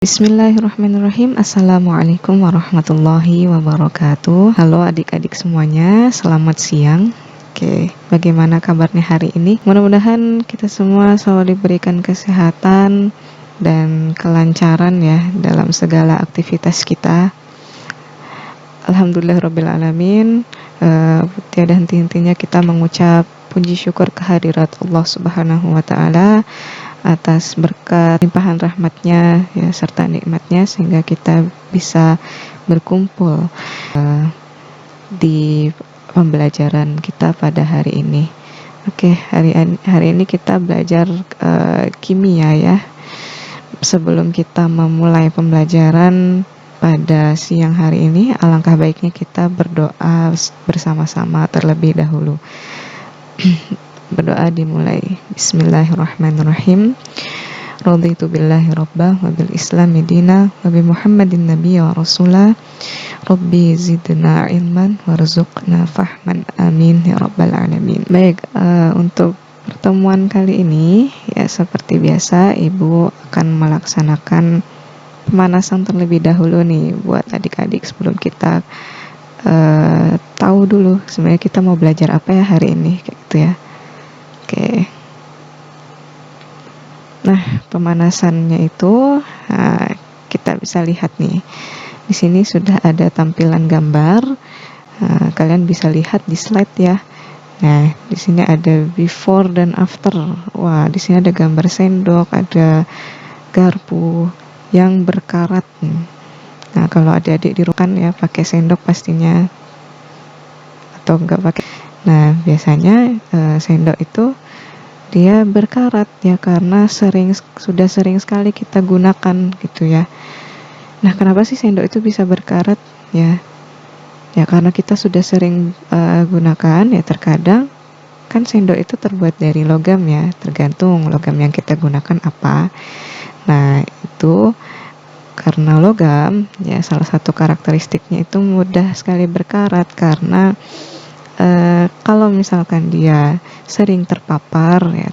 Bismillahirrahmanirrahim. Assalamualaikum warahmatullahi wabarakatuh. Halo adik-adik semuanya, selamat siang. Oke, bagaimana kabarnya hari ini? Mudah-mudahan kita semua selalu diberikan kesehatan dan kelancaran ya dalam segala aktivitas kita. Alhamdulillahirrabbilalamin. Tiada henti-hentinya kita mengucap puji syukur kehadirat Allah Subhanahu wa Ta'ala atas berkat limpahan rahmatnya ya, serta nikmatnya, sehingga kita bisa berkumpul di pembelajaran kita pada hari ini. Oke, hari ini kita belajar kimia ya. Sebelum kita memulai pembelajaran pada siang hari ini, alangkah baiknya kita berdoa bersama-sama terlebih dahulu. Berdoa dimulai. Bismillahirrahmanirrahim. Raditu billahi rabbah wa bil islami dina wa bi muhammadin nabiyya wa rasulah. Rabbi zidna ilman warzuqna fahman, amin ya rabbal alamin. Baik, untuk pertemuan kali ini ya, seperti biasa Ibu akan melaksanakan pemanasan terlebih dahulu nih buat adik-adik sebelum kita tahu dulu sebenarnya kita mau belajar apa ya hari ini, kayak gitu ya. Oke. Nah, pemanasannya itu kita bisa lihat nih. Di sini sudah ada tampilan gambar. Kalian bisa lihat di slide ya. Nah, di sini ada before dan after. Wah, di sini ada gambar sendok, ada garpu yang berkarat. Nah, kalau adik-adik di rumah ya pakai sendok pastinya, atau enggak pakai. Nah, biasanya sendok itu dia berkarat ya karena sudah sering sekali kita gunakan gitu ya. Nah, kenapa sih sendok itu bisa berkarat ya? Ya karena kita sudah sering gunakan ya. Terkadang kan sendok itu terbuat dari logam ya, tergantung logam yang kita gunakan apa. Nah, itu karena logam ya, salah satu karakteristiknya itu mudah sekali berkarat karena kalau misalkan dia sering terpapar ya,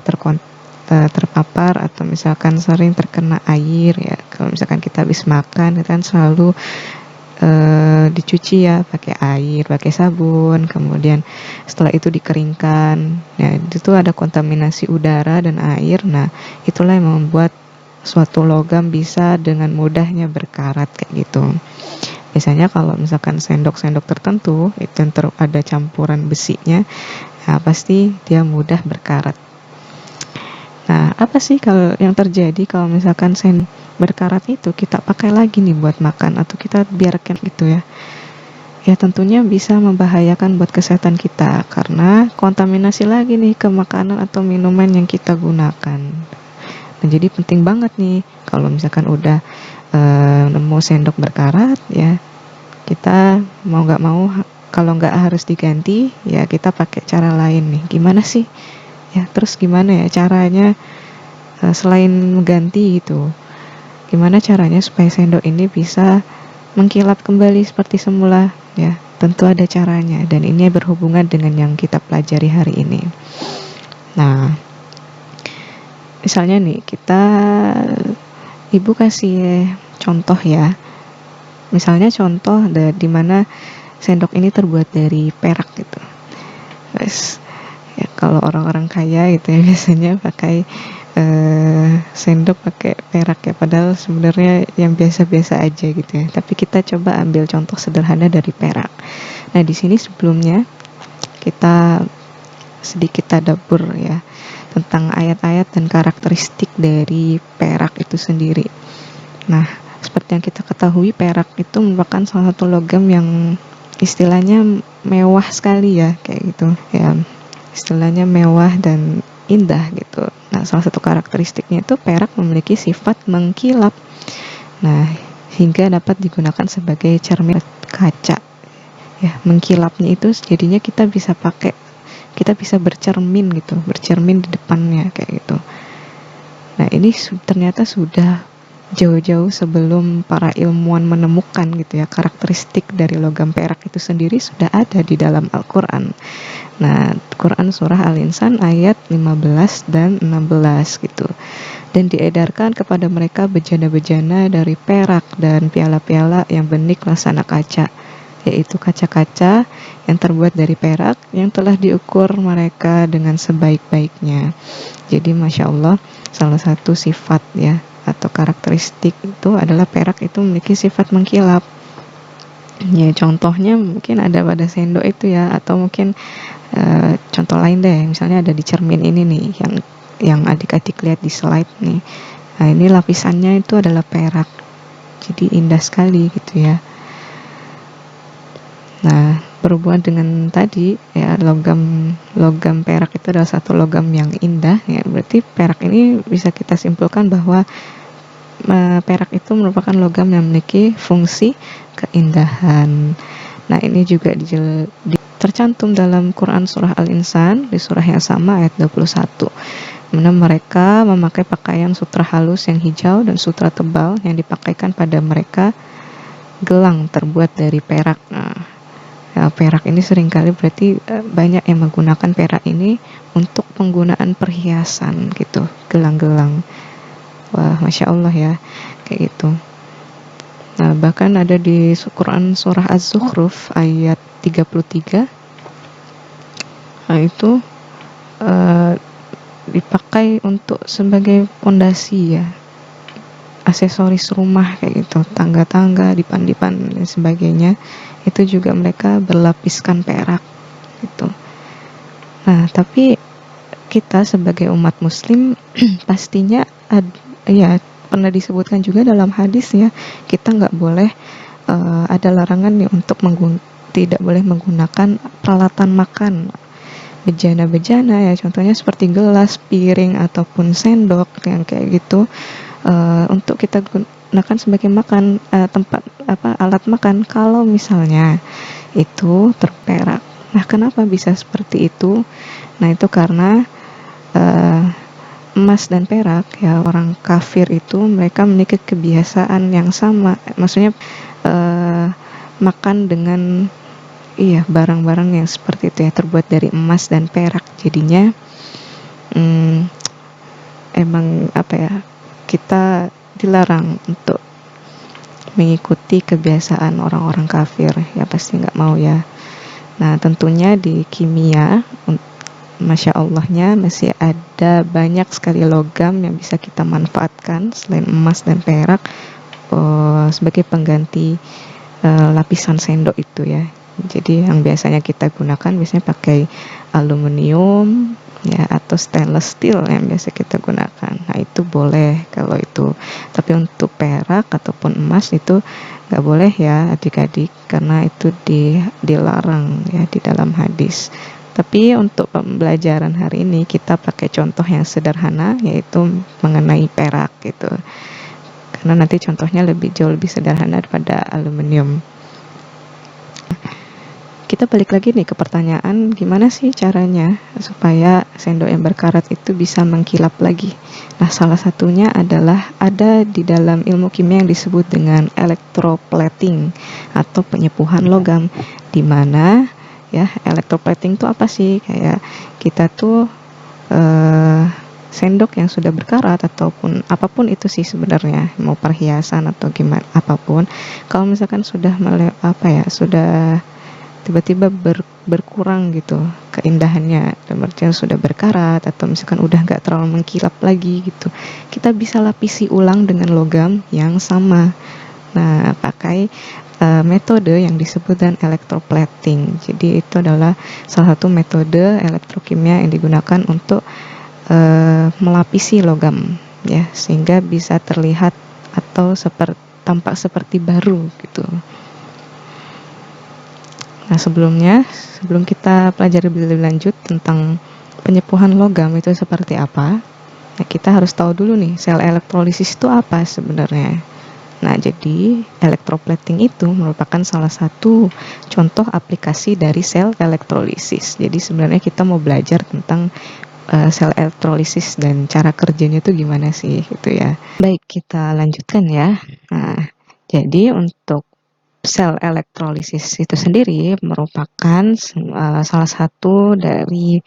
terpapar atau misalkan sering terkena air ya, kalau misalkan kita habis makan kan selalu dicuci ya pakai air, pakai sabun, kemudian setelah itu dikeringkan ya, itu ada kontaminasi udara dan air. Nah, itulah yang membuat suatu logam bisa dengan mudahnya berkarat kayak gitu. Biasanya kalau misalkan sendok-sendok tertentu itu yang ada campuran besinya, nah pasti dia mudah berkarat. Nah, apa sih kalau yang terjadi kalau misalkan sendok berkarat itu kita pakai lagi nih buat makan atau kita biarkan gitu ya? Ya tentunya bisa membahayakan buat kesehatan kita karena kontaminasi lagi nih ke makanan atau minuman yang kita gunakan. Nah, jadi penting banget nih kalau misalkan udah nemu sendok berkarat ya, kita mau nggak mau, kalau nggak harus diganti ya kita pakai cara lain nih. Gimana sih ya, terus gimana ya caranya selain mengganti gitu, gimana caranya supaya sendok ini bisa mengkilap kembali seperti semula ya? Tentu ada caranya, dan ini berhubungan dengan yang kita pelajari hari ini. Nah, misalnya nih Ibu kasih contoh ya. Misalnya contoh di mana sendok ini terbuat dari perak gitu. Terus ya kalau orang-orang kaya gitu ya biasanya pakai sendok pakai perak ya, padahal sebenarnya yang biasa-biasa aja gitu ya. Tapi kita coba ambil contoh sederhana dari perak. Nah, di sini sebelumnya kita sedikit tadabbur ya tentang ayat-ayat dan karakteristik dari perak itu sendiri. Nah, seperti yang kita ketahui, perak itu merupakan salah satu logam yang istilahnya mewah sekali ya, kayak gitu ya, istilahnya mewah dan indah gitu. Nah, salah satu karakteristiknya itu perak memiliki sifat mengkilap. Nah, hingga dapat digunakan sebagai cermin kaca ya. Mengkilapnya itu jadinya kita bisa bercermin gitu, bercermin di depannya kayak gitu. Nah, ini ternyata sudah jauh-jauh sebelum para ilmuwan menemukan gitu ya, karakteristik dari logam perak itu sendiri sudah ada di dalam Al-Quran. Nah, Quran surah Al-Insan ayat 15 dan 16 gitu. Dan diedarkan kepada mereka bejana-bejana dari perak dan piala-piala yang benik laksana kaca, yaitu kaca-kaca yang terbuat dari perak yang telah diukur mereka dengan sebaik-baiknya. Jadi Masya Allah, salah satu sifat ya atau karakteristik itu adalah perak itu memiliki sifat mengkilap. Ya contohnya mungkin ada pada sendok itu ya, atau mungkin contoh lain deh, misalnya ada di cermin ini nih yang adik-adik lihat di slide nih. Nah ini lapisannya itu adalah perak, jadi indah sekali gitu ya. Nah berhubungan dengan tadi ya, logam perak itu adalah satu logam yang indah ya, berarti perak ini bisa kita simpulkan bahwa perak itu merupakan logam yang memiliki fungsi keindahan. Nah ini juga tercantum dalam Quran surah Al-Insan di surah yang sama ayat 21, mana mereka memakai pakaian sutra halus yang hijau dan sutra tebal yang dipakaikan pada mereka gelang terbuat dari perak. Nah, ya, perak ini seringkali berarti banyak yang menggunakan perak ini untuk penggunaan perhiasan gitu, gelang-gelang. Wah, Masya Allah ya, kayak gitu. Nah, bahkan ada di Quran surah Az-Zukhruf ayat 33. Nah, itu dipakai untuk sebagai pondasi ya, aksesoris rumah kayak gitu, tangga-tangga, dipan-dipan dan sebagainya. Itu juga mereka berlapiskan perak gitu. Nah, tapi kita sebagai umat muslim pastinya ya pernah disebutkan juga dalam hadis ya, kita nggak boleh ada larangan nih untuk tidak boleh menggunakan peralatan makan, bejana-bejana ya, contohnya seperti gelas, piring ataupun sendok yang kayak gitu, untuk kita gunakan sebagai tempat alat makan kalau misalnya itu terperak. Nah, kenapa bisa seperti itu? Nah, itu karena emas dan perak ya, orang kafir itu mereka memiliki kebiasaan yang sama, maksudnya makan dengan barang-barang yang seperti itu ya, terbuat dari emas dan perak. Jadinya emang kita dilarang untuk mengikuti kebiasaan orang-orang kafir ya, pasti nggak mau ya. Nah tentunya di kimia, Masya Allahnya masih ada banyak sekali logam yang bisa kita manfaatkan selain emas dan perak sebagai pengganti lapisan sendok itu ya. Jadi yang biasanya kita gunakan biasanya pakai aluminium ya, atau stainless steel yang biasa kita gunakan. Nah itu boleh kalau itu, tapi untuk perak ataupun emas itu nggak boleh ya adik-adik, karena itu dilarang ya di dalam hadis. Tapi untuk pembelajaran hari ini kita pakai contoh yang sederhana, yaitu mengenai perak gitu, karena nanti contohnya jauh lebih sederhana daripada aluminium. Kita balik lagi nih ke pertanyaan, gimana sih caranya supaya sendok yang berkarat itu bisa mengkilap lagi? Nah, salah satunya adalah ada di dalam ilmu kimia yang disebut dengan electroplating atau penyepuhan logam, di mana ya electroplating itu apa sih? Kayak kita tuh sendok yang sudah berkarat ataupun apapun itu sih sebenarnya, mau perhiasan atau gimana apapun, kalau misalkan sudah sudah tiba-tiba berkurang gitu keindahannya, dan artian sudah berkarat atau misalkan udah nggak terlalu mengkilap lagi gitu, kita bisa lapisi ulang dengan logam yang sama. Nah, pakai metode yang disebut dengan electroplating. Jadi itu adalah salah satu metode elektrokimia yang digunakan untuk melapisi logam ya, sehingga bisa terlihat atau tampak seperti baru gitu. Nah, sebelum kita pelajari lebih lanjut tentang penyepuhan logam itu seperti apa, nah kita harus tahu dulu nih sel elektrolisis itu apa sebenarnya. Nah, jadi electroplating itu merupakan salah satu contoh aplikasi dari sel elektrolisis. Jadi sebenarnya kita mau belajar tentang sel elektrolisis dan cara kerjanya tuh gimana sih gitu ya. Baik, kita lanjutkan ya. Nah, jadi untuk sel elektrolisis itu sendiri merupakan salah satu dari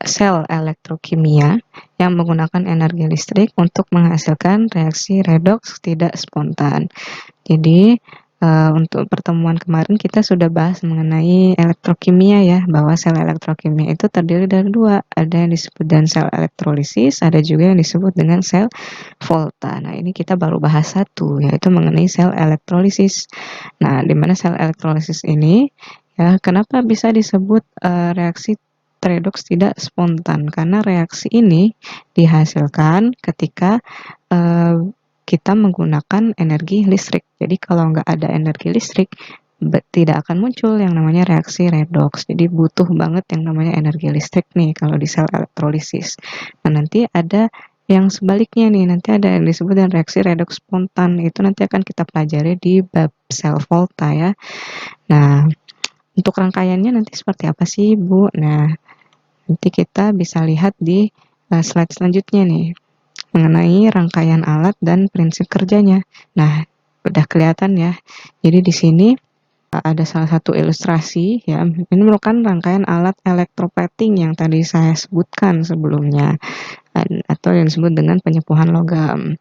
sel elektrokimia yang menggunakan energi listrik untuk menghasilkan reaksi redoks tidak spontan. Jadi untuk pertemuan kemarin kita sudah bahas mengenai elektrokimia ya, bahwa sel elektrokimia itu terdiri dari dua, ada yang disebut dengan sel elektrolisis, ada juga yang disebut dengan sel Volta. Nah, ini kita baru bahas satu, yaitu mengenai sel elektrolisis. Nah, di mana sel elektrolisis ini ya, kenapa bisa disebut reaksi redoks tidak spontan? Karena reaksi ini dihasilkan ketika eh, kita menggunakan energi listrik. Jadi kalau nggak ada energi listrik, tidak akan muncul yang namanya reaksi redoks. Jadi butuh banget yang namanya energi listrik nih kalau di sel elektrolisis. Nah, nanti ada yang sebaliknya nih, nanti ada yang disebut dengan reaksi redoks spontan. Itu nanti akan kita pelajari di bab sel Volta ya. Nah, untuk rangkaiannya nanti seperti apa sih, Bu? Nah, nanti kita bisa lihat di slide selanjutnya nih, mengenai rangkaian alat dan prinsip kerjanya. Nah, udah kelihatan ya. Jadi di sini ada salah satu ilustrasi ya. Ini merupakan rangkaian alat elektroplating yang tadi saya sebutkan sebelumnya, atau yang disebut dengan penyepuhan logam.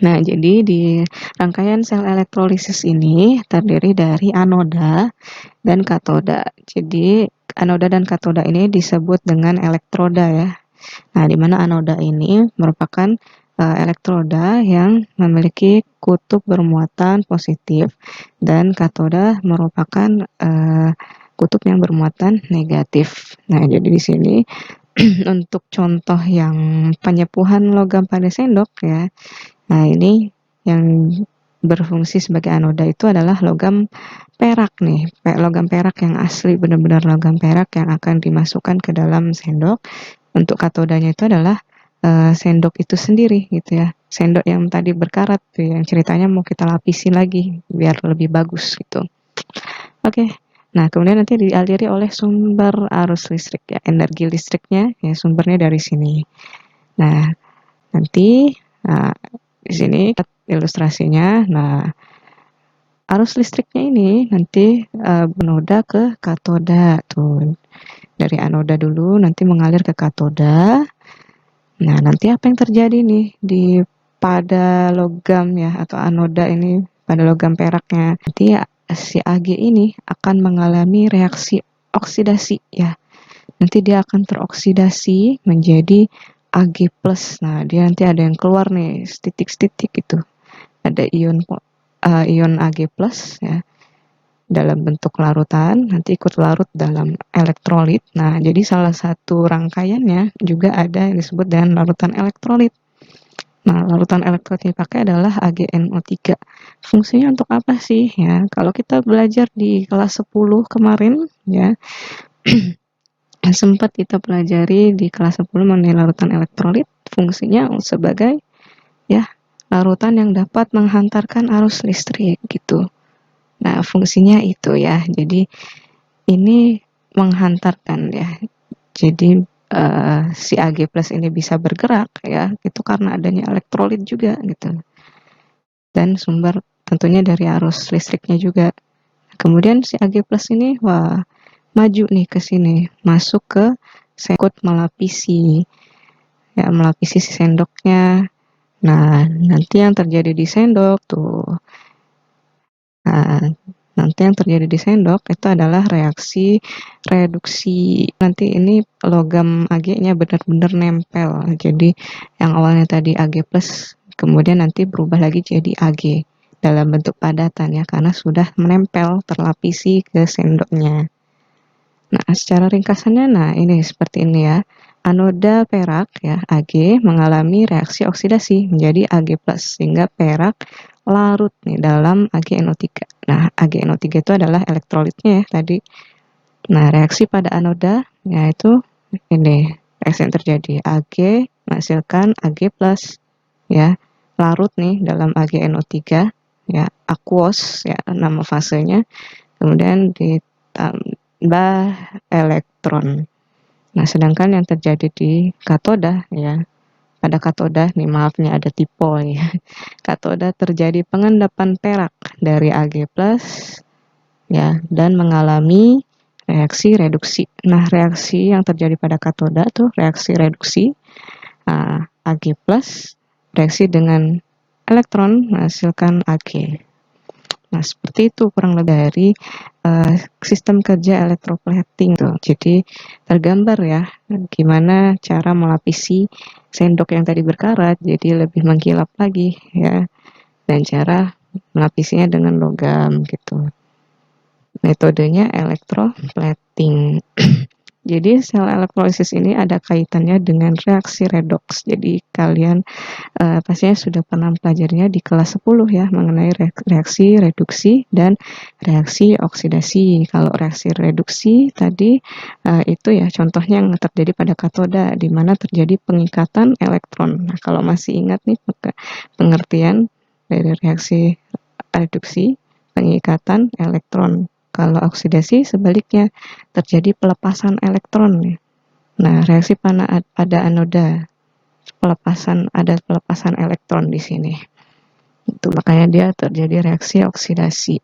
Nah, jadi di rangkaian sel elektrolisis ini terdiri dari anoda dan katoda. Jadi anoda dan katoda ini disebut dengan elektroda ya. Nah, di mana anoda ini merupakan elektroda yang memiliki kutub bermuatan positif dan katoda merupakan kutub yang bermuatan negatif. Nah, jadi di sini untuk contoh yang penyepuhan logam pada sendok ya. Nah, ini yang berfungsi sebagai anoda itu adalah logam perak nih, logam perak yang asli, benar-benar logam perak yang akan dimasukkan ke dalam sendok. Untuk katodanya itu adalah sendok itu sendiri gitu ya. Sendok yang tadi berkarat tuh yang ceritanya mau kita lapisi lagi biar lebih bagus gitu. Oke. Nah, kemudian nanti dialiri oleh sumber arus listrik ya, energi listriknya ya sumbernya dari sini. Nah, nanti di sini ilustrasinya. Nah, arus listriknya ini nanti bernoda ke katoda tuh. Dari anoda dulu nanti mengalir ke katoda. Nah, nanti apa yang terjadi nih di pada logam ya atau anoda ini pada logam peraknya? Nanti si Ag ini akan mengalami reaksi oksidasi ya. Nanti dia akan teroksidasi menjadi Ag+. Nah, dia nanti ada yang keluar nih titik-titik itu. Ada ion Ag+ ya dalam bentuk larutan, nanti ikut larut dalam elektrolit. Nah, jadi salah satu rangkaiannya juga ada yang disebut dengan larutan elektrolit. Nah, larutan elektrolit yang dipakai adalah AgNO3. Fungsinya untuk apa sih? Ya, kalau kita belajar di kelas 10 kemarin, ya, sempat kita pelajari di kelas 10 mengenai larutan elektrolit, fungsinya sebagai ya larutan yang dapat menghantarkan arus listrik gitu. Nah, fungsinya itu ya. Jadi ini menghantarkan ya. Jadi si Ag+ ini bisa bergerak ya, itu karena adanya elektrolit juga gitu. Dan sumber tentunya dari arus listriknya juga. Kemudian si Ag+ ini wah maju nih ke sini, masuk ke sendok melapisi ya, melapisi si sendoknya. Nah, nanti yang terjadi di sendok tuh. Nah, nanti yang terjadi di sendok itu adalah reaksi reduksi. Nanti ini logam Ag-nya benar-benar nempel. Jadi yang awalnya tadi Ag+, kemudian nanti berubah lagi jadi Ag dalam bentuk padatan ya, karena sudah menempel, terlapisi ke sendoknya. Nah, secara ringkasannya, nah ini seperti ini ya. Anoda perak ya, Ag mengalami reaksi oksidasi menjadi Ag+, sehingga perak larut nih dalam AgNO3. Nah, AgNO3 itu adalah elektrolitnya ya tadi. Nah, reaksi pada anoda yaitu ini reaksi yang terjadi. Ag menghasilkan Ag+, ya, larut nih dalam AgNO3 ya, aquos ya nama fasenya. Kemudian ditambah elektron. Nah, sedangkan yang terjadi di katoda ya, pada katoda nih maaf nih ada typo nih. Katoda terjadi pengendapan perak dari Ag+ ya dan mengalami reaksi reduksi. Nah, reaksi yang terjadi pada katoda tuh reaksi reduksi Ag+, reaksi dengan elektron menghasilkan Ag. Nah, seperti itu kurang lebih dari sistem kerja electroplating tuh. Jadi tergambar ya gimana cara melapisi sendok yang tadi berkarat jadi lebih mengkilap lagi ya, dan cara melapisinya dengan logam gitu. Metodenya electroplating. Jadi sel elektrolisis ini ada kaitannya dengan reaksi redoks. Jadi kalian pastinya sudah pernah pelajarinya di kelas 10 ya mengenai reaksi reduksi dan reaksi oksidasi. Kalau reaksi reduksi tadi itu ya contohnya yang terjadi pada katoda di mana terjadi pengikatan elektron. Nah, kalau masih ingat nih pengertian dari reaksi reduksi, pengikatan elektron. Kalau oksidasi sebaliknya terjadi pelepasan elektron. Nah, reaksi pada anoda ada pelepasan elektron di sini. Itu makanya dia terjadi reaksi oksidasi.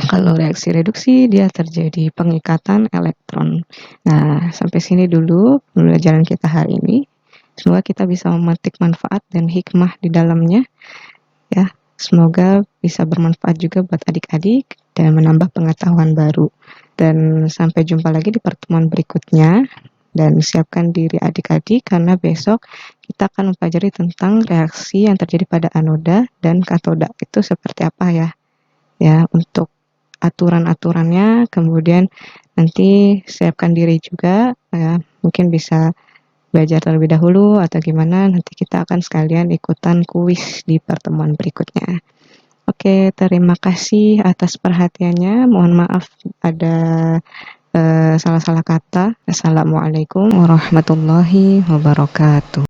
Kalau reaksi reduksi dia terjadi pengikatan elektron. Nah, sampai sini dulu pembelajaran kita hari ini. Semoga kita bisa memetik manfaat dan hikmah di dalamnya ya. Semoga bisa bermanfaat juga buat adik-adik dan menambah pengetahuan baru. Dan sampai jumpa lagi di pertemuan berikutnya. Dan siapkan diri adik-adik karena besok kita akan mempelajari tentang reaksi yang terjadi pada anoda dan katoda. Itu seperti apa ya? Ya, untuk aturan-aturannya, kemudian nanti siapkan diri juga ya. Mungkin bisa belajar terlebih dahulu atau gimana, nanti kita akan sekalian ikutan kuis di pertemuan berikutnya. Oke, terima kasih atas perhatiannya. Mohon maaf ada salah-salah kata. Assalamualaikum warahmatullahi wabarakatuh.